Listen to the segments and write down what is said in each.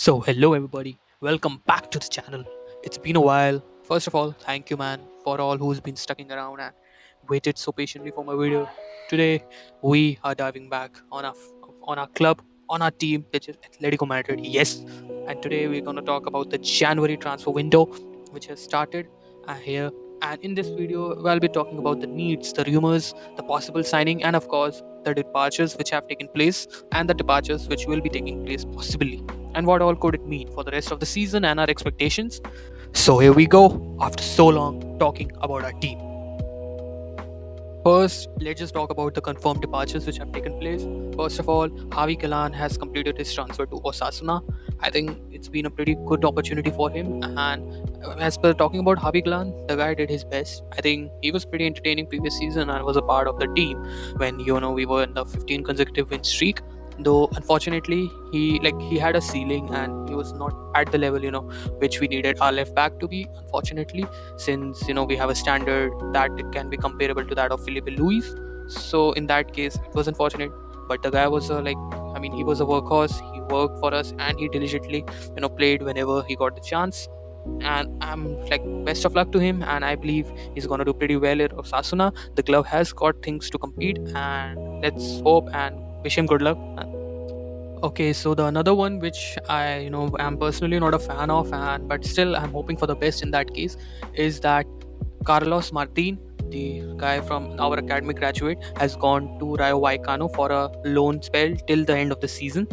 So, hello everybody, welcome back to the channel. It's been a while. First of all, thank you, man, for all who's been sticking around and waited so patiently for my video. Today, we are diving back on our club, on our team, which is Atletico Madrid. Yes, and today we're gonna talk about the January transfer window, which has started here. And in this video, we'll be talking about the needs, the rumors, the possible signing, and of course, the departures which have taken place and the departures which will be taking place possibly, and what all could it mean for the rest of the season and our expectations. So here we go, after so long talking about our team. First, let's just talk about the confirmed departures which have taken place. First of all, Javi Kalan has completed his transfer to Osasuna. I think it's been a pretty good opportunity for him. And as per talking about Javi Kalan, the guy did his best. I think he was pretty entertaining previous season and was a part of the team when we were in the 15 consecutive win streak. Though unfortunately he had a ceiling and he was not at the level which we needed our left back to be. Unfortunately, since we have a standard that it can be comparable to that of Felipe Luis. So in that case, it was unfortunate. But the guy was he was a workhorse. He worked for us and he diligently played whenever he got the chance. And I'm like, best of luck to him. And I believe he's gonna do pretty well at Osasuna. The club has got things to compete, and let's hope and wish him good luck. Okay, so the another one which I am personally not a fan of, and but still I'm hoping for the best in that case, is that Carlos Martin, the guy from our academy graduate, has gone to Rayo Vallecano for a loan spell till the end of the season.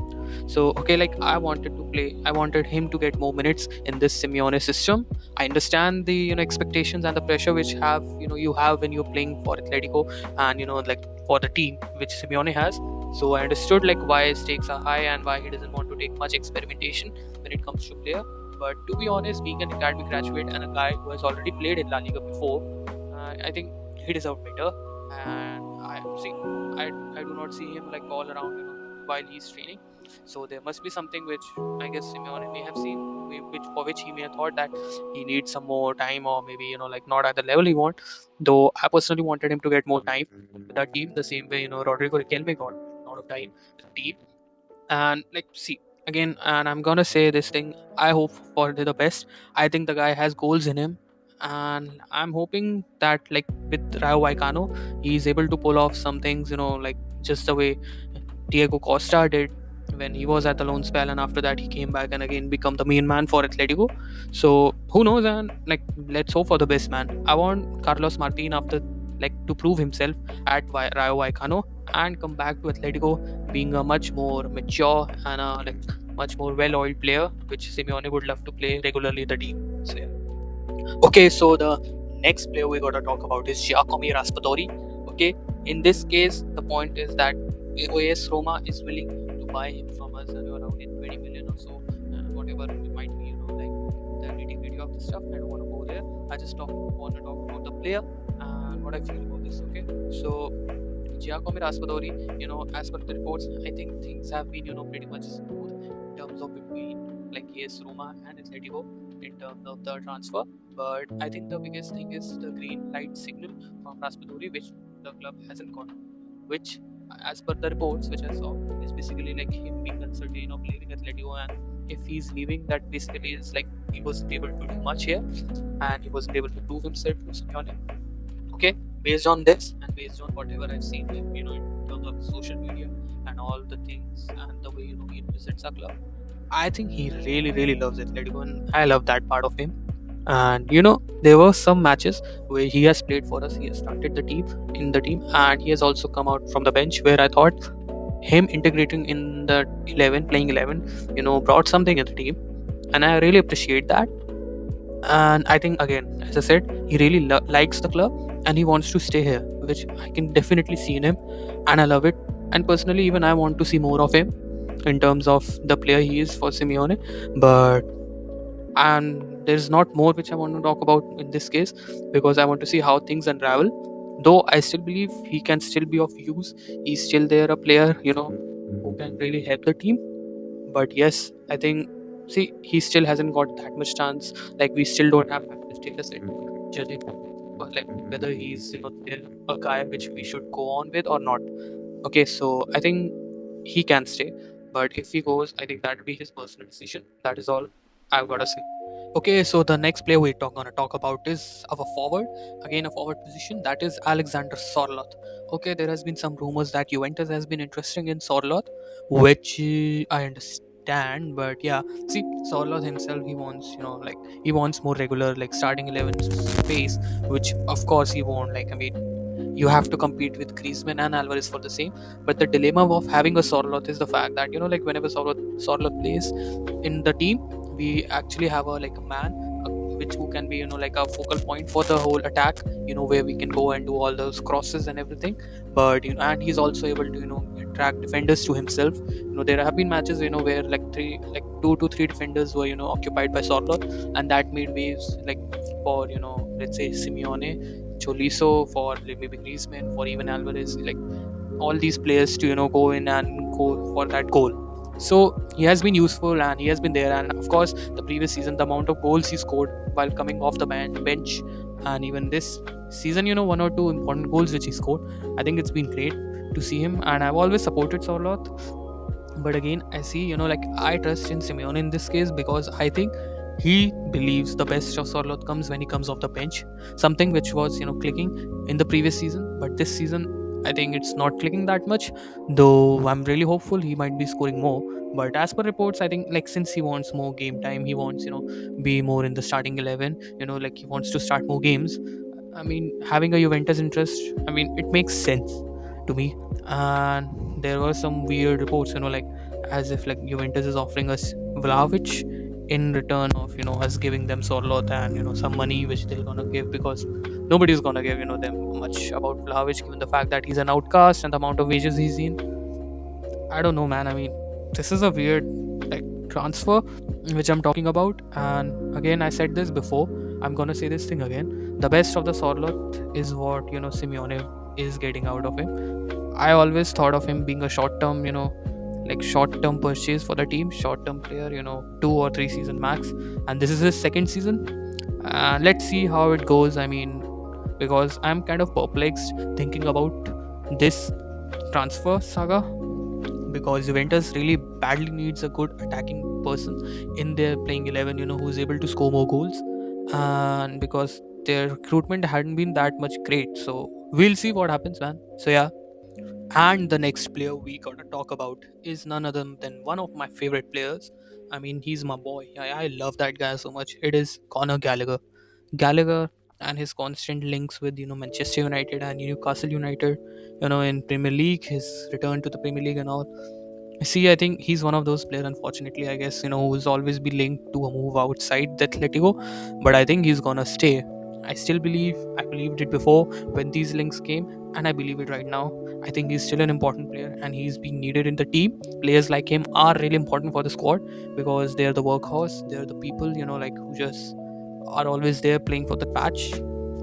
So okay, like I wanted him to get more minutes in this Simeone system. I understand the expectations and the pressure which you have when you're playing for Atletico and like for the team which Simeone has. So I understood like why his stakes are high and why he doesn't want to take much experimentation when it comes to player. But to be honest, being an academy graduate and a guy who has already played in La Liga before, I think he deserved better. And I do not see him like all around while he's training. So there must be something which I guess Simeone may have seen, which for which he may have thought that he needs some more time, or maybe like not at the level he want. Though I personally wanted him to get more time with that team, the same way Rodrigo Riquelme got a lot of time with the team. And like, see again, and I'm gonna say this thing, I hope for the best. I think the guy has goals in him, and I'm hoping that like with Rayo Vallecano he's able to pull off some things, like just the way Diego Costa did when he was at the loan spell, and after that he came back and again become the main man for Atletico. So who knows, and like, let's hope for the best, man. I want Carlos Martin after like to prove himself at Rayo Vallecano and come back to Atletico being a much more mature and a like much more well-oiled player, which Simeone would love to play regularly in the team. So yeah. Okay, so the next player we gotta talk about is Giacomo Raspadori. Okay, in this case, the point is that AS Roma is willing to buy him from us around in 20 million or so, whatever it might be. Like the nitty-gritty of the stuff. I don't want to go there. I just want to talk about the player and what I feel about this. Okay, so Giacomo Raspadori, as per the reports, I think things have been pretty much smooth in terms of between like AS Roma and Atletico in terms of the transfer. But I think the biggest thing is the green light signal from Raspadori, which the club hasn't got, which, as per the reports which I saw, is basically like him being uncertain of leaving Atletico, and if he's leaving, that basically is like he wasn't able to do much here and he wasn't able to prove himself to Simeone. Okay, based on this and based on whatever I've seen him, in terms of social media and all the things and the way he represents our club, I think he really, really loves Atletico, and I love that part of him. And there were some matches where he has played for us. He has started the team, and he has also come out from the bench. Where I thought him integrating in the 11, playing 11, brought something in the team, and I really appreciate that. And I think again, as I said, he really likes the club and he wants to stay here, which I can definitely see in him, and I love it. And personally, even I want to see more of him in terms of the player he is for Simeone. But and there's not more which I want to talk about in this case, because I want to see how things unravel. Though I still believe he can still be of use. He's still there, a player who can really help the team. But yes, I think, see, he still hasn't got that much chance. Like, we still don't have that much data set judging, but like whether he's still a guy which we should go on with or not. Okay, so I think he can stay. But if he goes, I think that will be his personal decision. That is all I've got to say. Okay, so the next player we're gonna talk about is our forward. Again, a forward position, that is Alexander Sorloth. Okay, there has been some rumors that Juventus has been interested in Sorloth, which I understand, but yeah, see, Sorloth himself, he wants, he wants more regular, like starting 11 space, which of course he won't. Like, I mean, you have to compete with Griezmann and Alvarez for the same. But the dilemma of having a Sorloth is the fact that like whenever Sorloth plays in the team, we actually have a man, which who can be like a focal point for the whole attack. Where we can go and do all those crosses and everything. But and he's also able to attract defenders to himself. There have been matches where like 2 to 3 defenders were occupied by Sorloth, and that made waves like for let's say Simeone, Choliso, for maybe Griezmann, for even Alvarez, like all these players to go in and go for that goal. So he has been useful and he has been there. And of course, the previous season, the amount of goals he scored while coming off the bench, and even this season, 1 or 2 important goals which he scored. I think it's been great to see him, and I've always supported Sorloth. But again, I see, like I trust in Simeone in this case, because I think he believes the best of Sorloth comes when he comes off the bench. Something which was, clicking in the previous season, but this season I think it's not clicking that much. Though I'm really hopeful he might be scoring more. But as per reports, I think like since he wants more game time, he wants, be more in the starting 11, like he wants to start more games. I mean, having a Juventus interest, I mean, it makes sense to me. And there were some weird reports, like as if like Juventus is offering us Vlahovic in return of us giving them Sorloth and some money which they're gonna give, because nobody's gonna give them much about Vlahovic, given the fact that he's an outcast and the amount of wages he's in. I don't know, man. I mean, this is a weird like transfer which I'm talking about. And again, I said this before. I'm gonna say this thing again. The best of the Sorloth is what Simeone is getting out of him. I always thought of him being a short-term, like short-term purchase for the team, short-term player, 2 or 3 season max. And this is his second season. Let's see how it goes. I mean, because I'm kind of perplexed thinking about this transfer saga, because Juventus really badly needs a good attacking person in their playing 11, who's able to score more goals. And because their recruitment hadn't been that much great. So we'll see what happens, man. So yeah. And the next player we gotta talk about is none other than one of my favorite players. I mean, he's my boy. I love that guy so much. It is Conor Gallagher. Gallagher and his constant links with Manchester United and Newcastle United, in Premier League, his return to the Premier League and all. See, I think he's one of those players, unfortunately, I guess, who's always been linked to a move outside the Atletico, but I think he's gonna stay. I believed it before when these links came, and I believe it right now. I think he's still an important player and he's being needed in the team. Players like him are really important for the squad, because they're the workhorse, they're the people, like who just are always there playing for the patch.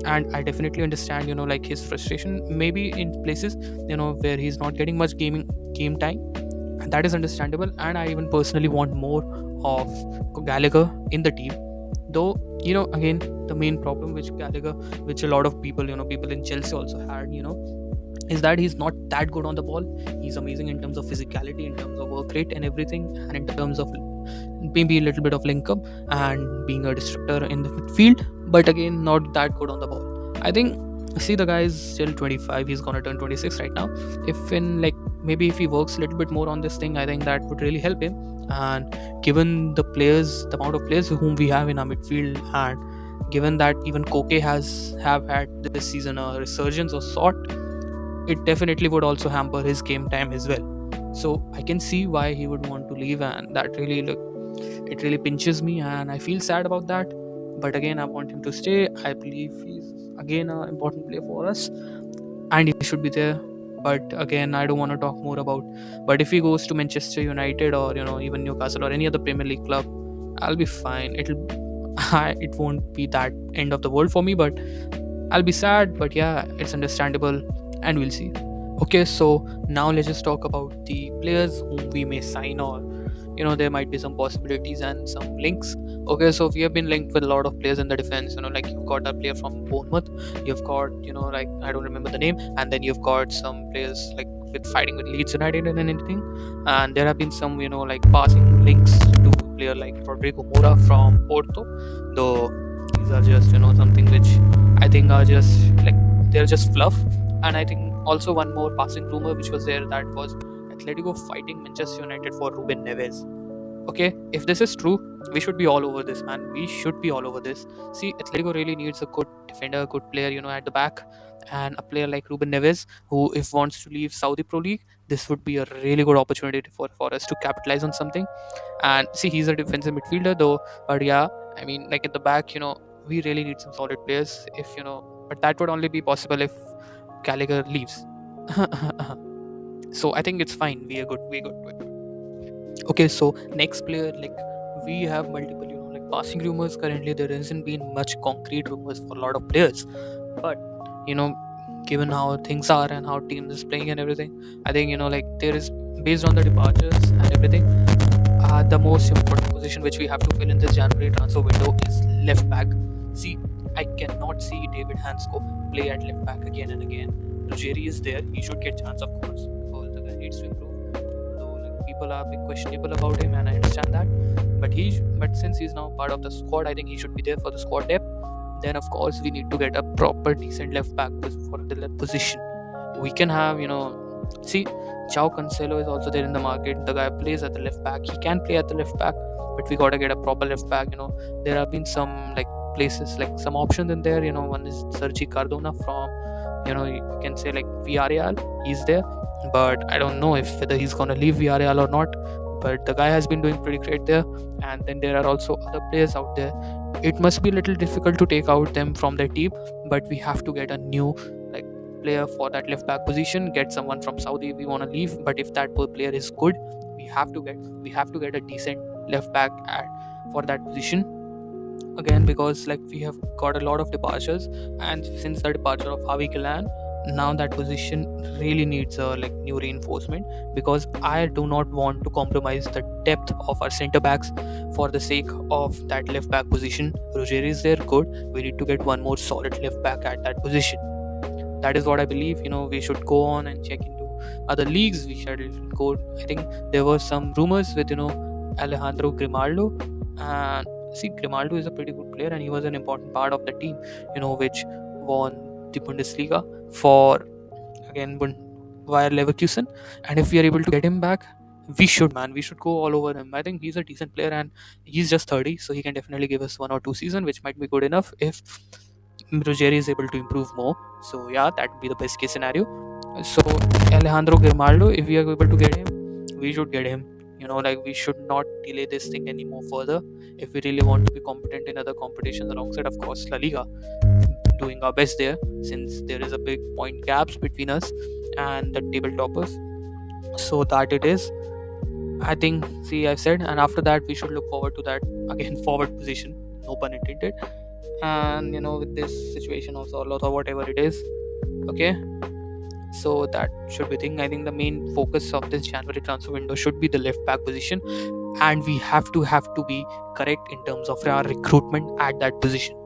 And I definitely understand, like his frustration, maybe in places, where he's not getting much game time, and that is understandable. And I even personally want more of Gallagher in the team. Though, again, the main problem which a lot of people, people in Chelsea also had, is that he's not that good on the ball. He's amazing in terms of physicality, in terms of work rate and everything, and in terms of maybe a little bit of link up and being a disruptor in the midfield, but again, not that good on the ball. I think, see, the guy is still 25, he's gonna turn 26 right now. If in like maybe if he works a little bit more on this thing, I think that would really help him. And given the amount of players whom we have in our midfield, and given that even Koke have had this season a resurgence of sort, it definitely would also hamper his game time as well. So I can see why he would want to leave, and that really it really pinches me, and I feel sad about that. But again, I want him to stay. I believe he's again an important player for us, and he should be there. But again, I don't want to talk more about. But if he goes to Manchester United, or even Newcastle or any other Premier League club, I'll be fine. It won't be that end of the world for me, but I'll be sad. But yeah, it's understandable, and we'll see. Okay, so now let's just talk about the players whom we may sign, or there might be some possibilities and some links. Okay, so we have been linked with a lot of players in the defense. Like you've got a player from Bournemouth, you've got like I don't remember the name, and then you've got some players like with fighting with Leeds United and anything. And there have been some, like passing links to player like Rodrigo Moura from Porto, though these are just, something which I think are just like they're just fluff. And I think also one more passing rumor which was there, that was Atletico fighting Manchester United for Ruben Neves. Okay, if this is true, we should be all over this, man. We should be all over this. See, Atletico really needs a good defender, a good player, at the back, and a player like Ruben Neves, who, if wants to leave Saudi Pro League, this would be a really good opportunity for us to capitalize on something. And see, he's a defensive midfielder, though, but yeah, I mean, like at the back, we really need some solid players. If but that would only be possible if Gallagher leaves. So I think it's fine. We are good. We're good. Okay, so next player, like we have multiple, like passing rumors. Currently, there hasn't been much concrete rumors for a lot of players, but given how things are and how teams is playing and everything, I think like there is, based on the departures and everything, the most important position which we have to fill in this January transfer window is left back. See, I cannot see David Hansko play at left back again and again. Ruggieri is there; he should get chance, of course, because the guy needs to improve. People are a bit questionable about him, and I understand that. But since he's now part of the squad, I think he should be there for the squad depth. Then of course we need to get a proper decent left back for the left position. We can have see, João Cancelo is also there in the market. The guy plays at the left back. He can play at the left back, but we gotta get a proper left back. There have been some like places, like some options in there. One is Sergi Cardona from you can say like Villarreal. He's there, but I don't know if whether he's gonna leave Villarreal or not. But the guy has been doing pretty great there. And then there are also other players out there. It must be a little difficult to take out them from their team, but we have to get a new like player for that left back position. Get someone from Saudi if we want to leave. But if that player is good, we have to get a decent left back for that position again, because like we have got a lot of departures, and since the departure of Javi Galan, now that position really needs a like new reinforcement, because I do not want to compromise the depth of our center backs for the sake of that left back position. Ruggieri is there, good. We need to get one more solid left back at that position. That is what I believe. We should go on and check into other leagues. We should go. I think there were some rumors with Alejandro Grimaldo, and see, Grimaldo is a pretty good player, and he was an important part of the team which won the Bundesliga for again via Leverkusen. And if we are able to get him back, we should go all over him. I think he's a decent player, and he's just 30, so he can definitely give us 1 or 2 seasons, which might be good enough if Ruggieri is able to improve more. So yeah, that would be the best case scenario. So Alejandro Grimaldo, if we are able to get him, we should get him. Like we should not delay this thing anymore further if we really want to be competent in other competitions alongside, of course, LaLiga, doing our best there, since there is a big point gaps between us and the table toppers. So that it is, I think, see, I've said. And after that we should look forward to that again forward position, no pun intended. And with this situation also, or whatever it is, okay, so that should be thing. I think the main focus of this January transfer window should be the left back position, and we have to be correct in terms of our recruitment at that position.